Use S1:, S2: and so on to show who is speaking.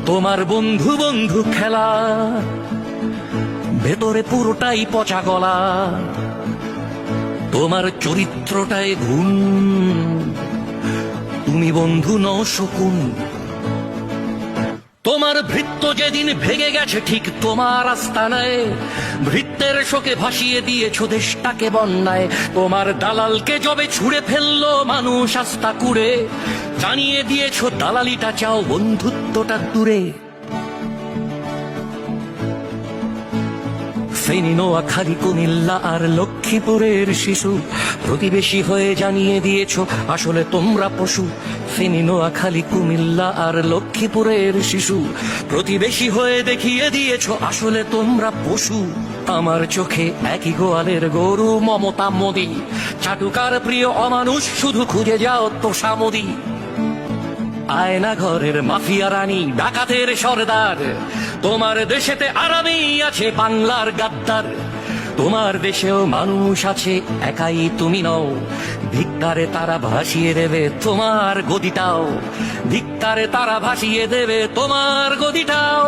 S1: তোমার বন্ধু বন্ধু খেলা, ভেতরে পুরোটাই পচা গলা। তোমার চরিত্রটায় ঘুম, তুমি বন্ধু নও শকুন। তোমার ভৃত্য যেদিন ভেঙে গেছে ঠিক তোমার আস্তানায়, ভৃত্যের শোকে ভাসিয়ে দিয়েছো দেশটাকে বন্যায়। তোমার দালালকে যবে ছুঁড়ে ফেললো মানুষ আস্থা কুড়ে, জানিয়ে দিয়েছো দালালিটা চাও, বন্ধুত্বটা দূরে। ফেনী, নোয়াখালী, কুমিল্লা আর লক্ষ্মীপুরের শিশু প্রতিবেশী হয়ে জানিয়ে দিয়েছো আসলে তোমরা পশু। ফেনী, নোয়াখালী, কুমিল্লা আর লক্ষ্মীপুরের শিশু প্রতিবেশী হয়ে দেখিয়ে দিয়েছো আসলে তোমরা পশু। আমার চোখে একই গোয়ালের গরু মমতা মোদি, চাটুকার প্রিয় অমানুষ শুধু খুঁজে যাও তো সামদি। আয়না ঘরের মাফিয়া রানী, ডাকাতের সর্দার, তোমার দেশেতে আরামেই আছে বাংলার গাদ্দার। তোমার দেশেও মানুষ আছে, একাই তুমি নও। ধিক্কারে তারা ভাসিয়ে দেবে তোমার গদিটাও, ধিক্কারে তারা ভাসিয়ে দেবে তোমার গদিটাও।